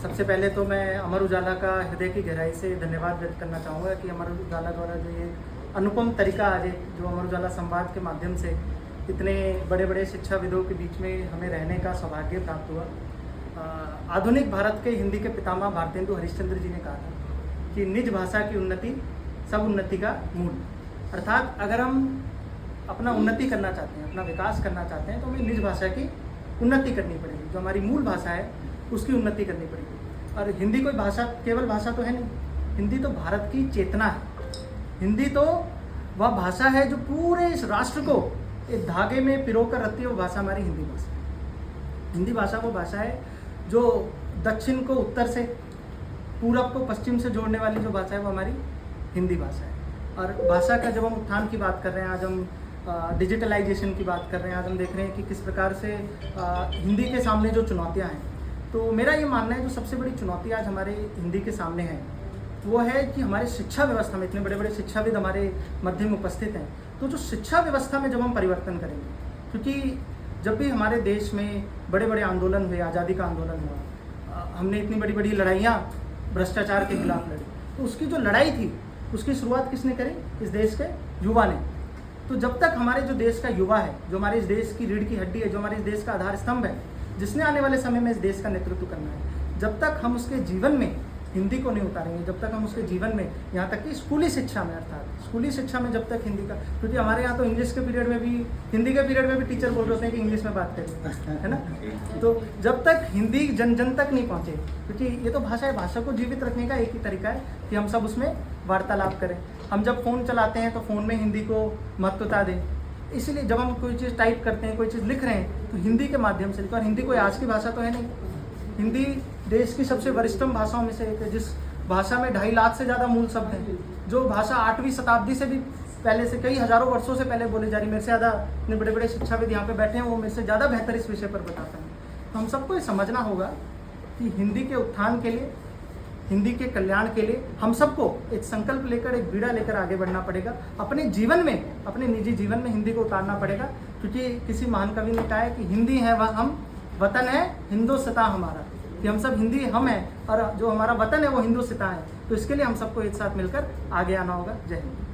सबसे पहले तो मैं अमर उजाला का हृदय की गहराई से धन्यवाद व्यक्त करना चाहूँगा कि अमर उजाला द्वारा जो ये अनुपम तरीका आज एक जो अमर उजाला संवाद के माध्यम से इतने बड़े बड़े शिक्षाविदों के बीच में हमें रहने का सौभाग्य प्राप्त हुआ। आधुनिक भारत के हिंदी के पितामह भारतेंदु हरिश्चंद्र जी ने कहा था कि निज भाषा की उन्नति सब उन्नति का मूल। अर्थात अगर हम अपना उन्नति करना चाहते हैं, अपना विकास करना चाहते हैं, तो हमें निज भाषा की उन्नति करनी पड़ेगी। जो हमारी मूल भाषा है उसकी उन्नति करनी पड़ेगी। और हिंदी कोई भाषा, केवल भाषा तो है नहीं, हिंदी तो भारत की चेतना है। हिंदी तो वह भाषा है जो पूरे इस राष्ट्र को एक धागे में पिरोकर रखती है। वो भाषा हमारी हिंदी भाषा है। हिंदी भाषा वो भाषा है जो दक्षिण को उत्तर से, पूरब को पश्चिम से जोड़ने वाली जो भाषा है वो हमारी हिंदी भाषा है। और भाषा का जब हम उत्थान की बात कर रहे हैं, आज हम डिजिटलाइजेशन की बात कर रहे हैं, आज हम देख रहे हैं कि किस प्रकार से हिंदी के सामने जो चुनौतियाँ हैं, तो मेरा ये मानना है जो सबसे बड़ी चुनौती आज हमारे हिंदी के सामने है वो है कि हमारे शिक्षा व्यवस्था में इतने बड़े बड़े शिक्षाविद हमारे मध्य में उपस्थित हैं। तो जो शिक्षा व्यवस्था में जब हम परिवर्तन करेंगे, क्योंकि जब भी हमारे देश में बड़े बड़े आंदोलन हुए, आज़ादी का आंदोलन हुआ, हमने इतनी बड़ी बड़ी लड़ाइयाँ भ्रष्टाचार के खिलाफ लड़ी, तो उसकी जो लड़ाई थी उसकी शुरुआत किसने करी? इस देश के युवा ने। तो जब तक हमारे जो देश का युवा है, जो हमारे इस देश की रीढ़ की हड्डी है, जो हमारे इस देश का आधार स्तंभ है, जिसने आने वाले समय में इस देश का नेतृत्व करना है, जब तक हम उसके जीवन में हिंदी को नहीं उतारेंगे, जब तक हम उसके जीवन में, यहाँ तक कि स्कूली शिक्षा में, अर्थात स्कूली शिक्षा में जब तक हिंदी का, क्योंकि हमारे यहाँ तो इंग्लिश के पीरियड में भी, हिंदी के पीरियड में भी टीचर बोल रहे होते हैं कि इंग्लिश में बात करें, है ना। तो जब तक हिंदी जन जन तक नहीं पहुँचे, क्योंकि ये तो भाषा है, भाषा को जीवित रखने का एक ही तरीका है कि हम सब उसमें वार्तालाप करें। हम जब फ़ोन चलाते हैं तो फ़ोन में हिंदी को महत्वता दें। इसीलिए जब हम कोई चीज़ टाइप करते हैं, कोई चीज़ लिख रहे हैं, तो हिंदी के माध्यम से लिखें। और हिंदी कोई आज की भाषा तो है नहीं। हिंदी देश की सबसे वरिष्ठतम भाषाओं में से एक है, जिस भाषा में 2.5 लाख से ज़्यादा मूल शब्द हैं। जो भाषा 8वीं शताब्दी से भी पहले से, कई हज़ारों वर्षों से पहले बोली जा रही। मेरे से ज़्यादा इतने बड़े बड़े शिक्षाविद यहाँ पे बैठे हैं, वो मेरे से ज़्यादा बेहतर इस विषय पर बताते हैं। तो हम सबको ये समझना होगा कि हिंदी के उत्थान के लिए, हिंदी के कल्याण के लिए हम सबको एक संकल्प लेकर, एक बीड़ा लेकर आगे बढ़ना पड़ेगा। अपने जीवन में, अपने निजी जीवन में हिंदी को उतारना पड़ेगा। क्योंकि किसी महान कवि ने कहा है कि हिंदी है वह हम, वतन है हिंदुस्तान हमारा, कि हम सब हिंदी हम हैं और जो हमारा वतन है वो हिंदुस्तान है। तो इसके लिए हम सबको एक साथ मिलकर आगे आना होगा। जय हिंद।